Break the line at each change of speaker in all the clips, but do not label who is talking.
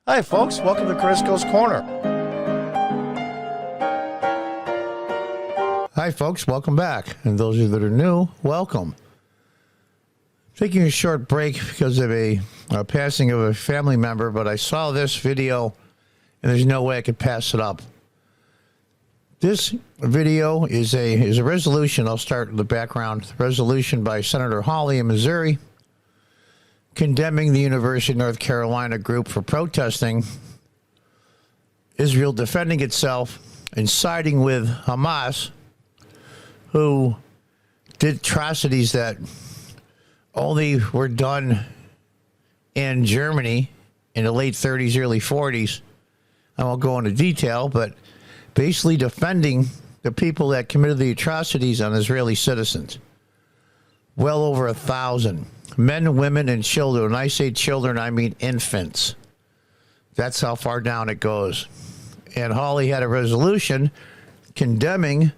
Hi, folks. Welcome to Crisco's Corner. Hi, folks. Welcome back. And those of you that are new, welcome. Taking a short break because of a passing of a family member, but I saw this video, and there's no way I could pass it up. This video is a resolution. I'll start with the background. The resolution by Senator Hawley in Missouri, condemning the University of North Carolina group for protesting Israel defending itself and siding with Hamas, who did atrocities that only were done in Germany in the late 30s, early 40s. I won't go into detail, but basically defending the people that committed the atrocities on Israeli citizens. Well over 1,000. Men, women, and children. When I say children, I mean infants. That's how far down it goes. And Hawley had a resolution condemning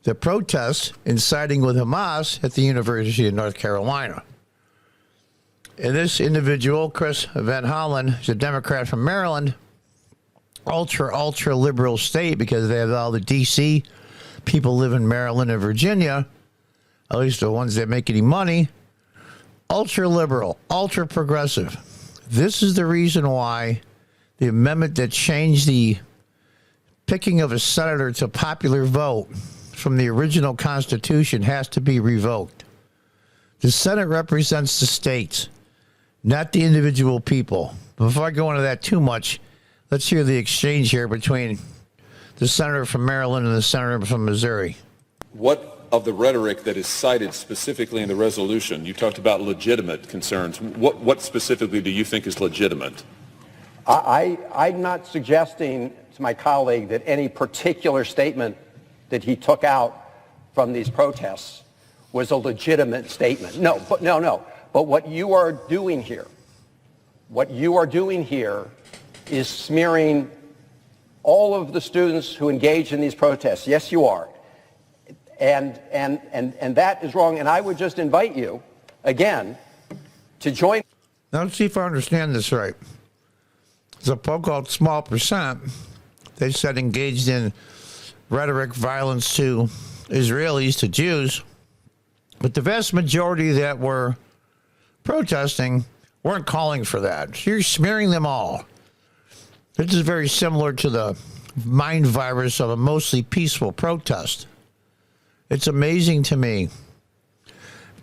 the protests and siding with Hamas at the University of North Carolina. And this individual, Chris Van Hollen, is a Democrat from Maryland, ultra liberal state because they have all the D.C. people live in Maryland and Virginia, at least the ones that make any money. Ultra liberal, ultra progressive. This is the reason why the amendment that changed the picking of a senator to popular vote from the original Constitution has to be revoked. The Senate represents the states, not the individual people. Before I go into that too much, let's hear the exchange here between the senator from Maryland and the senator from Missouri.
What of the rhetoric that is cited specifically in the resolution? You talked about legitimate concerns. What specifically do you think is legitimate?
I'm not suggesting to my colleague that any particular statement that he took out from these protests was a legitimate statement. No. But what you are doing here is smearing all of the students who engage in these protests. Yes, you are. And that is wrong. And I would just invite you, again, to join.
Now, let's see if I understand this right. There's a poll called Small Percent. They said engaged in rhetoric, violence to Israelis, to Jews. But the vast majority that were protesting weren't calling for that. You're smearing them all. This is very similar to the mind virus of a mostly peaceful protest. It's amazing to me.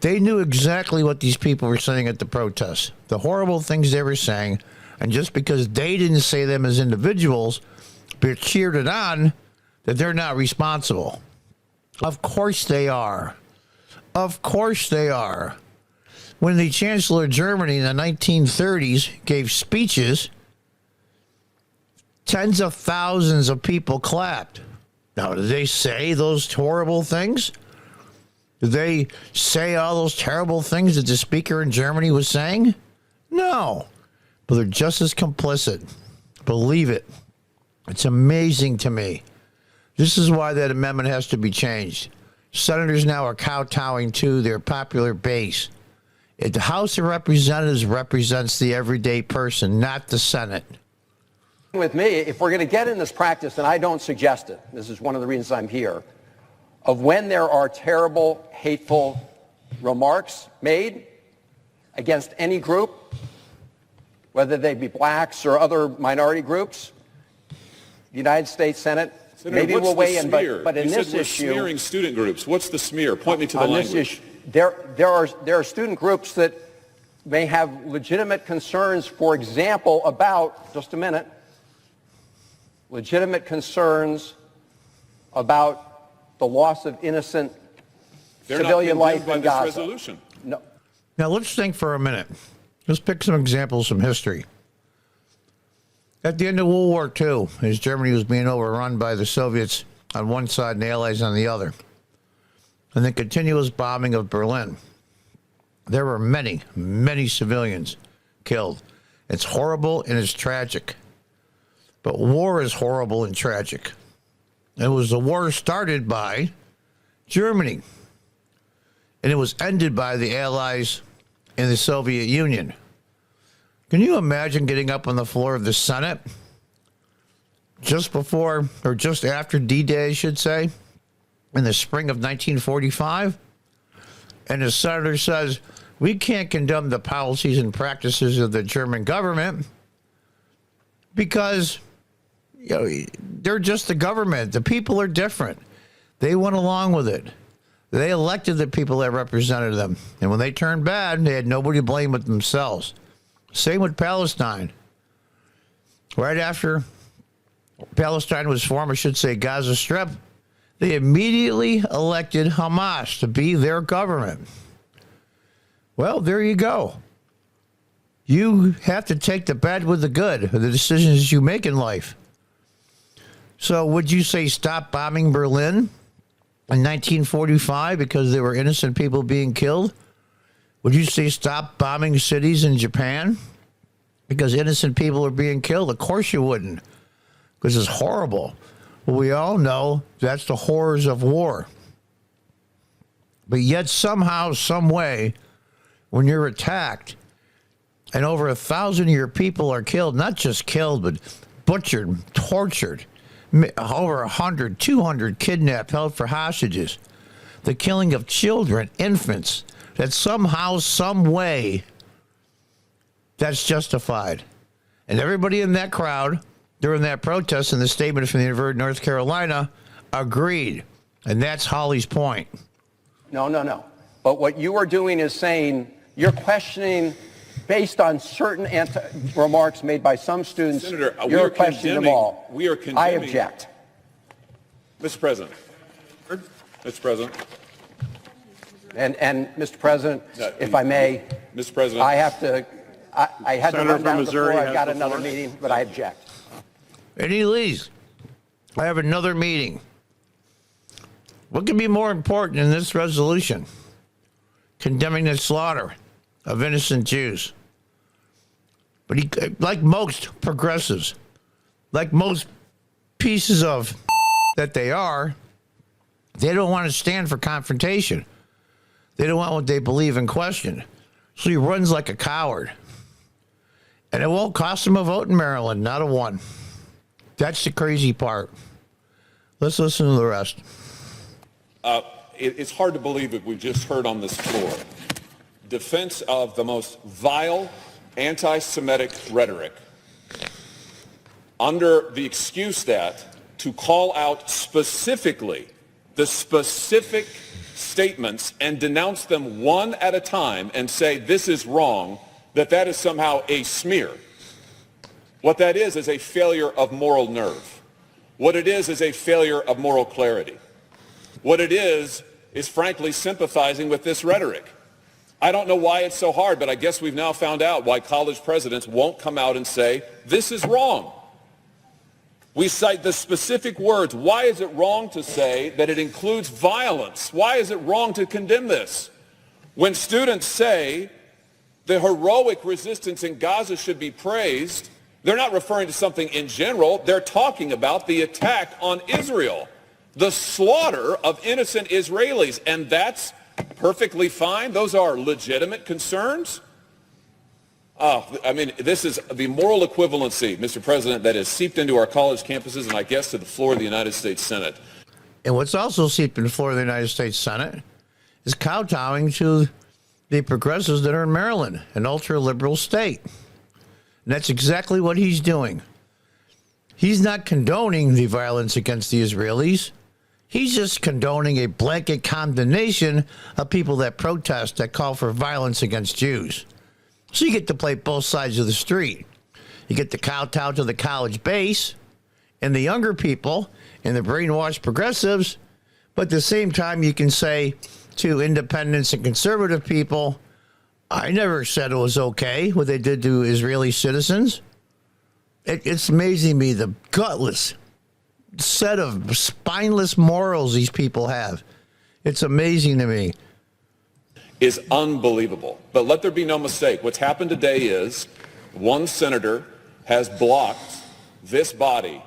They knew exactly what these people were saying at the protest, the horrible things they were saying, and just because they didn't say them as individuals, but cheered it on, that they're not responsible. Of course they are. Of course they are. When the Chancellor of Germany in the 1930s gave speeches, tens of thousands of people clapped. Now, did they say those horrible things? Did they say all those terrible things that the speaker in Germany was saying? No. But they're just as complicit. Believe it. It's amazing to me. This is why that amendment has to be changed. Senators now are kowtowing to their popular base. The House of Representatives represents the everyday person, not the Senate.
With me, if we're going to get in this practice, and I don't suggest it, this is one of the reasons I'm here, of when there are terrible, hateful remarks made against any group, whether they be blacks or other minority groups, the United States Senate,
Senator,
maybe we'll weigh in, but in
you
this
said we're
issue,
smearing student groups. What's the smear? Point me to the language.
This issue, there are student groups that may have legitimate concerns, for example, about, just a minute, legitimate concerns about the loss of innocent civilian life in Gaza.
Resolution.
No.
Now, let's think for a minute. Let's pick some examples from history. At the end of World War II, as Germany was being overrun by the Soviets on one side and the Allies on the other, and the continuous bombing of Berlin, there were many, many civilians killed. It's horrible and it's tragic. But war is horrible and tragic. It was a war started by Germany, and it was ended by the Allies in the Soviet Union. Can you imagine getting up on the floor of the Senate just before or just after D-Day, I should say, in the spring of 1945? And the senator says, we can't condemn the policies and practices of the German government because they're just the government. The people are different. They went along with it. They elected the people that represented them. And when they turned bad, they had nobody to blame but themselves. Same with Palestine. Right after Palestine was formed, I should say Gaza Strip, they immediately elected Hamas to be their government. Well, there you go. You have to take the bad with the good, the decisions you make in life. So would you say stop bombing Berlin in 1945 because there were innocent people being killed? Would you say stop bombing cities in Japan because innocent people are being killed? Of course you wouldn't, because it's horrible. Well, we all know that's the horrors of war. But yet somehow, some way, when you're attacked and over 1,000 of your people are killed, not just killed, but butchered, tortured, over 100, 200 kidnapped, held for hostages, the killing of children, infants, that somehow, some way, that's justified. And everybody in that crowd during that protest and the statement from the University of North Carolina agreed. And that's Hawley's point.
No. But what you are doing is saying you're questioning based on certain remarks made by some students.
Senator,
you're questioning them all.
We are condemning.
I object.
Mr. President. Mr. President.
And Mr. President, if I may,
Mr. President.
I have to. I had
Senator
to run
from
down
Missouri
before I
has
got
the
another
floor.
meeting, but I object.
Eddie Lees, I have another meeting. What could be more important in this resolution? Condemning the slaughter of innocent Jews. But he, like most progressives, like most pieces of that they are, they don't want to stand for confrontation. They don't want what they believe in question. So he runs like a coward. And it won't cost him a vote in Maryland, not a one. That's the crazy part. Let's listen to the rest.
It's hard to believe that we've just heard on this floor defense of the most vile anti-Semitic rhetoric under the excuse that to call out specifically the specific statements and denounce them one at a time and say this is wrong, that is somehow a smear. What that is a failure of moral nerve. What it is a failure of moral clarity. What it is frankly sympathizing with this rhetoric. I don't know why it's so hard, but I guess we've now found out why college presidents won't come out and say, this is wrong. We cite the specific words. Why is it wrong to say that it includes violence? Why is it wrong to condemn this? When students say the heroic resistance in Gaza should be praised, they're not referring to something in general. They're talking about the attack on Israel, the slaughter of innocent Israelis, and that's perfectly fine. Those are legitimate concerns. This is the moral equivalency, Mr. President, that has seeped into our college campuses and I guess to the floor of the United States Senate.
And what's also seeped into the floor of the United States Senate is kowtowing to the progressives that are in Maryland, an ultra-liberal state. And that's exactly what he's doing. He's not condoning the violence against the Israelis. He's just condoning a blanket condemnation of people that protest, that call for violence against Jews. So you get to play both sides of the street. You get to kowtow to the college base and the younger people and the brainwashed progressives, but at the same time you can say to independents and conservative people, I never said it was okay what they did to Israeli citizens. It's amazing to me the gutless set of spineless morals these people have. It's amazing to me.
Is unbelievable. But let there be no mistake. What's happened today is one senator has blocked this body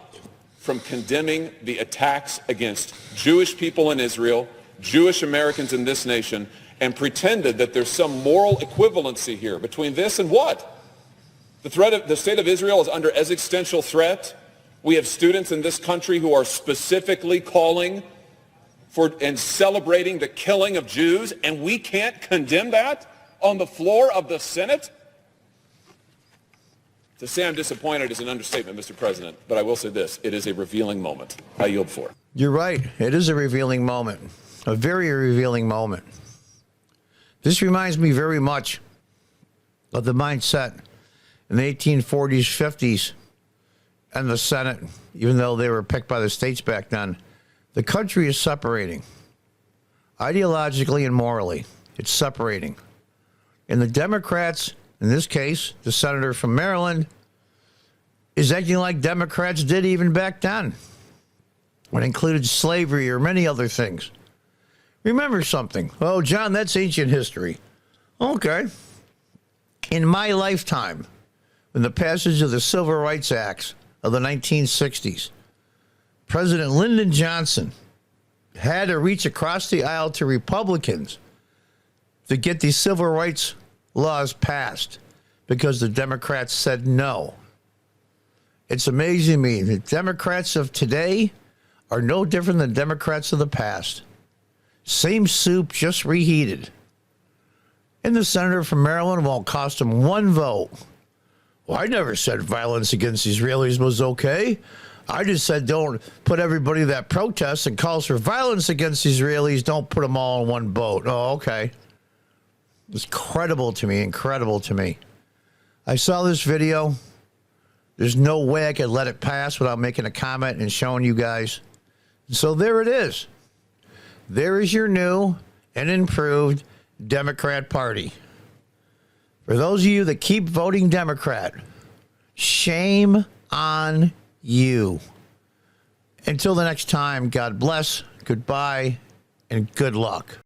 from condemning the attacks against Jewish people in Israel, Jewish Americans in this nation, and pretended that there's some moral equivalency here between this and what? The state of Israel is under existential threat. We have students in this country who are specifically calling for and celebrating the killing of Jews, and we can't condemn that on the floor of the Senate? To say I'm disappointed is an understatement, Mr. President, but I will say this. It is a revealing moment. I yield for it.
You're right. It is a revealing moment, a very revealing moment. This reminds me very much of the mindset in the 1840s, 50s, and the Senate, even though they were picked by the states back then. The country is separating. Ideologically and morally, it's separating. And the Democrats, in this case, the senator from Maryland, is acting like Democrats did even back then, when it included slavery or many other things. Remember something. Oh, John, that's ancient history. Okay. In my lifetime, in the passage of the Civil Rights Acts of the 1960s, President Lyndon Johnson had to reach across the aisle to Republicans to get these civil rights laws passed because the Democrats said no. It's amazing to me. The Democrats of today are no different than Democrats of the past. Same soup, just reheated. And the senator from Maryland won't cost him one vote. Well, I never said violence against Israelis was okay. I just said don't put everybody that protests and calls for violence against Israelis, don't put them all in one boat. Oh, okay. It's incredible to me, incredible to me. I saw this video. There's no way I could let it pass without making a comment and showing you guys. So there it is. There is your new and improved Democrat Party. For those of you that keep voting Democrat, shame on you. Until the next time, God bless, goodbye, and good luck.